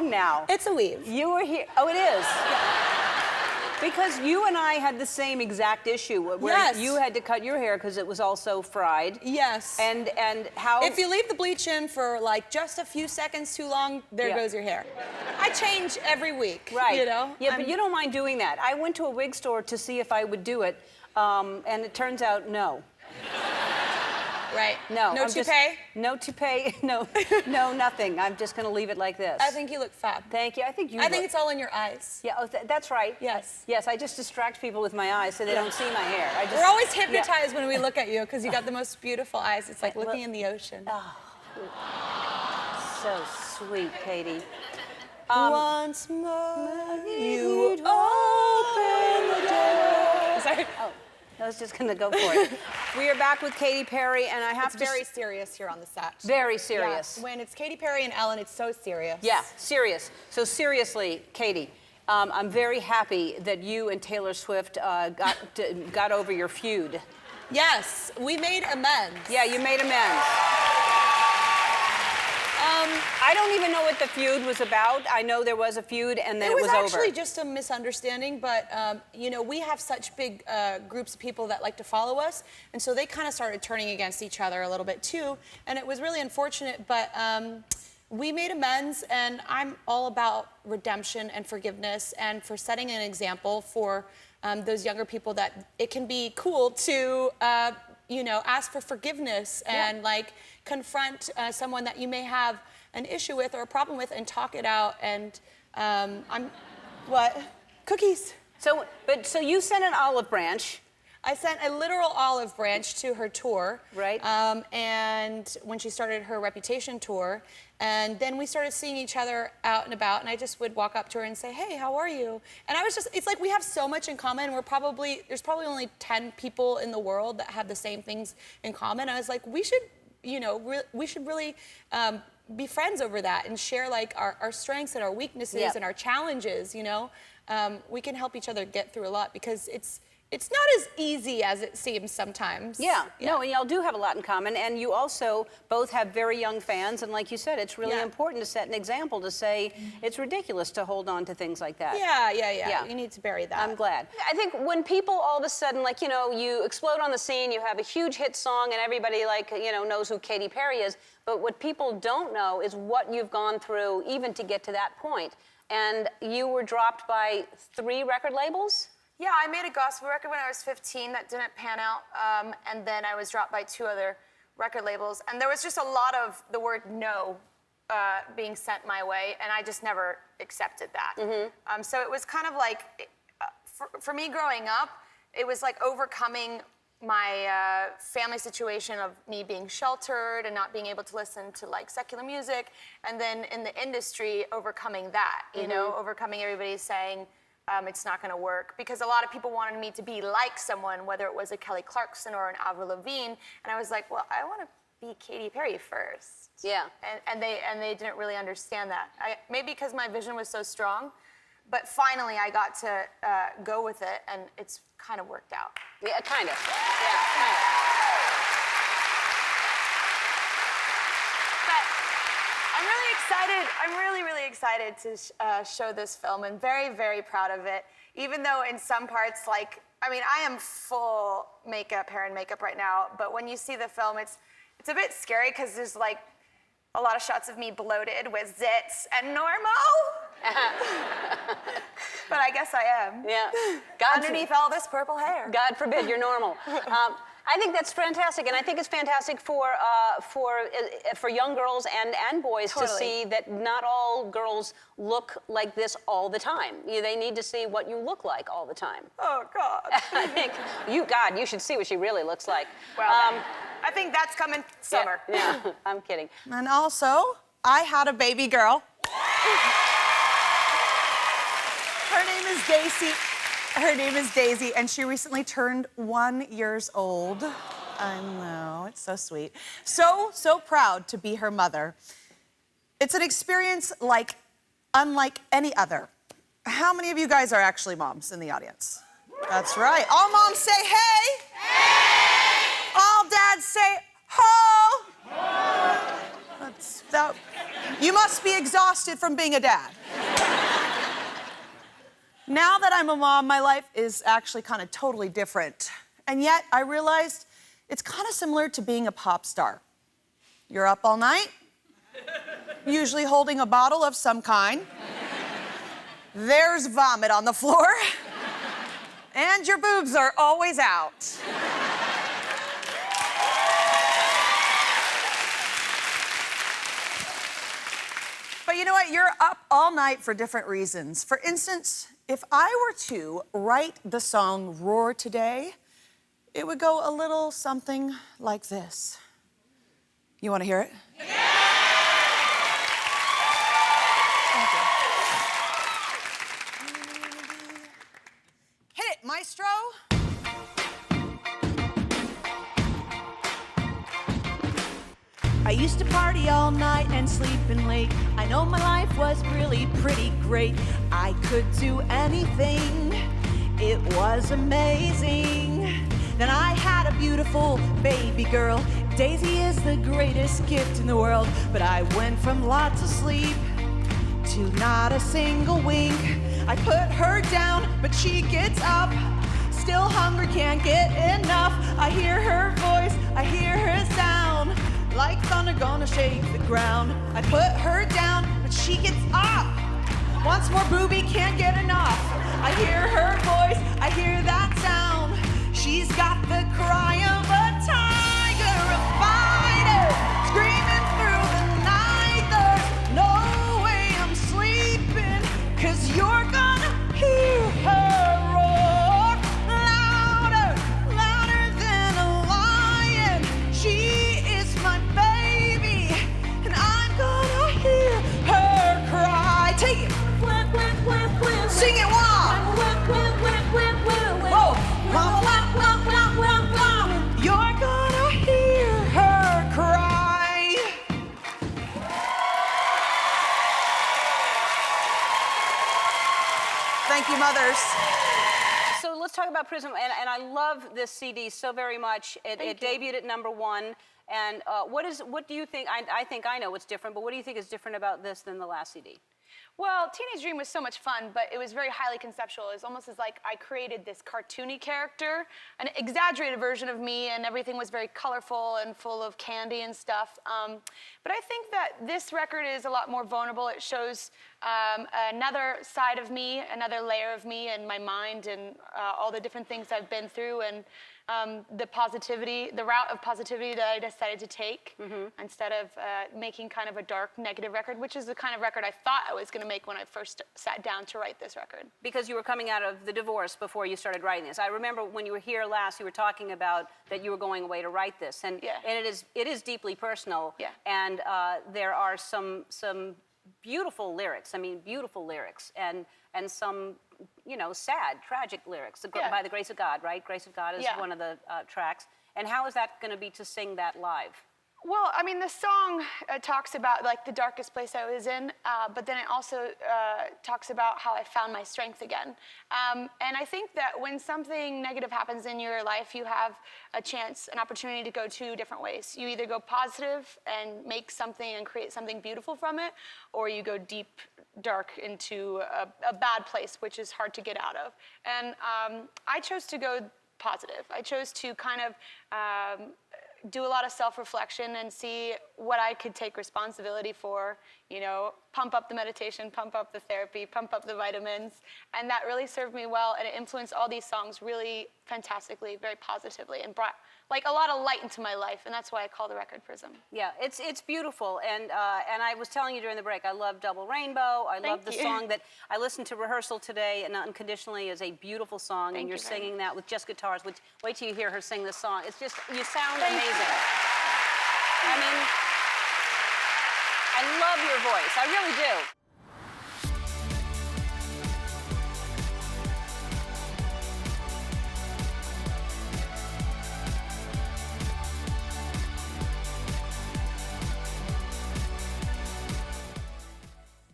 long now. It's a weave. You were here. Oh, it is. Because you and I had the same exact issue where you had to cut your hair because it was also fried. Yes. And how... If you leave the bleach in for like just a few seconds too long, there goes your hair. I change every week, right. you know? Yeah, but you don't mind doing that. I went to a wig store to see if I would do it, and it turns out no. Right. No. No toupee? No toupee. No, no, nothing. I'm just going to leave it like this. I think you look fab. Thank you. I think it's all in your eyes. Yeah, that's right. Yes. Yes, I just distract people with my eyes so they don't see my hair. We're always hypnotized when we look at you because you got the most beautiful eyes. It's like looking in the ocean. Oh, so sweet, Katy. Once more you open the door. Sorry. Oh. I was just going to go for it. We are back with Katy Perry, and I have to... It's very serious here on the set. Very serious. Yeah. When it's Katy Perry and Ellen, it's so serious. Yeah, serious. So seriously, Katy, I'm very happy that you and Taylor Swift got over your feud. Yes, we made amends. Yeah, you made amends. I don't even know what the feud was about. I know there was a feud, and then it was over. It was actually just a misunderstanding, but, you know, we have such big groups of people that like to follow us, and so they kind of started turning against each other a little bit, too, and it was really unfortunate, but we made amends, and I'm all about redemption and forgiveness and for setting an example for those younger people that it can be cool to, you know, ask for forgiveness and, like, confront someone that you may have an issue with or a problem with and talk it out. And what? Cookies. So you sent an olive branch. I sent a literal olive branch to her tour. Right. And when she started her Reputation tour. And then we started seeing each other out and about, and I just would walk up to her and say, hey, how are you? And I was just, it's like we have so much in common. There's probably only 10 people in the world that have the same things in common. I was like, we should, you know, we should really be friends over that and share like our strengths and our weaknesses and our challenges, you know? We can help each other get through a lot because it's not as easy as it seems sometimes. Yeah. No, and y'all do have a lot in common, and you also both have very young fans, and like you said, it's really important to set an example to say it's ridiculous to hold on to things like that. Yeah. You need to bury that. I'm glad. I think when people all of a sudden, like, you know, you explode on the scene, you have a huge hit song, and everybody, like, you know, knows who Katy Perry is, but what people don't know is what you've gone through even to get to that point. And you were dropped by 3 record labels? Yeah, I made a gospel record when I was 15 that didn't pan out, and then I was dropped by 2 other record labels, and there was just a lot of the word no being sent my way, and I just never accepted that. So it was kind of like, for me growing up, it was like overcoming my family situation of me being sheltered and not being able to listen to like secular music, and then in the industry, overcoming that, you know, overcoming everybody saying, it's not going to work, because a lot of people wanted me to be like someone, whether it was a Kelly Clarkson or an Avril Lavigne, and I was like, well, I want to be Katy Perry first. Yeah. And they didn't really understand that. Maybe because my vision was so strong, but finally I got to go with it, and it's kind of worked out. Yeah, kind of. Yeah, kind of. I'm really excited. I'm really, really excited to show this film, and very, very proud of it. Even though in some parts, like, I mean, I am full hair and makeup right now, but when you see the film, it's a bit scary because there's like a lot of shots of me bloated with zits and normal. But I guess I am. Yeah. Underneath all this purple hair. God forbid you're normal. I think that's fantastic, and I think it's fantastic for young girls and boys to see that not all girls look like this all the time. They need to see what you look like all the time. Oh, God. I think, you should see what she really looks like. Well, I think that's coming summer. Yeah, I'm kidding. And also, I had a baby girl. Her name is Daisy, and she recently turned 1 year old. I know, it's so sweet. So proud to be her mother. It's an experience unlike any other. How many of you guys are actually moms in the audience? That's right. All moms say hey. Hey. All dads say ho. Ho. You must be exhausted from being a dad. Now that I'm a mom, my life is actually kind of totally different. And yet, I realized it's kind of similar to being a pop star. You're up all night, usually holding a bottle of some kind. There's vomit on the floor, and your boobs are always out. But you know what? You're up all night for different reasons. For instance, if I were to write the song Roar today, it would go a little something like this. You want to hear it? Yeah! Thank you. Hit it, maestro. I used to party all night and sleep in late. I know my life was really pretty great. I could do anything. It was amazing. Then I had a beautiful baby girl. Daisy is the greatest gift in the world. But I went from lots of sleep to not a single wink. I put her down, but she gets up. Still hungry, can't get enough. I hear her voice, I hear her sound. Like thunder gonna shake the ground. I put her down, but she gets up. Once more booby, can't get enough. I hear her voice, I hear that sound. She's got the cry of a tiger, a fighter, screaming through the night. There's no way I'm sleeping, 'cause you're gonna hear her roar. Louder, louder than a lion. She is my baby, and I'm gonna hear her cry. Take it. Sing it wild. Whoa. You're gonna hear her cry. Thank you, mothers. So let's talk about Prism, and I love this CD so very much. It debuted at #1, and what do you think? I think I know what's different, but what do you think is different about this than the last CD? Well, Teenage Dream was so much fun, but it was very highly conceptual. It was almost as like I created this cartoony character, an exaggerated version of me, and everything was very colorful and full of candy and stuff. But I think that this record is a lot more vulnerable. It shows another side of me, another layer of me and my mind and all the different things I've been through, and the route of positivity that I decided to take instead of making kind of a dark, negative record, which is the kind of record I thought I was going to make when I first sat down to write this record. Because you were coming out of the divorce before you started writing this. I remember when you were here last, you were talking about that you were going away to write this, and it is deeply personal. Yeah. And there are some beautiful lyrics. I mean, beautiful lyrics, and some, you know, sad, tragic lyrics. By the Grace of God, right? Grace of God is one of the tracks. And how is that going to be to sing that live? Well, I mean, the song talks about like the darkest place I was in, but then it also talks about how I found my strength again. And I think that when something negative happens in your life, you have an opportunity to go two different ways. You either go positive and make something and create something beautiful from it, or you go deep, dark into a bad place, which is hard to get out of. And I chose to go positive. I chose to kind of do a lot of self-reflection and see what I could take responsibility for, you know, pump up the meditation, pump up the therapy, pump up the vitamins, and that really served me well, and it influenced all these songs really fantastically, very positively, and brought like a lot of light into my life, and that's why I call the record Prism. Yeah, it's beautiful, and I was telling you during the break, I love Double Rainbow. I love the song that I listened to rehearsal today, and Unconditionally is a beautiful song, and you're singing that with just guitars. Which, wait till you hear her sing this song. It's just, you sound amazing. I mean, I love your voice. I really do.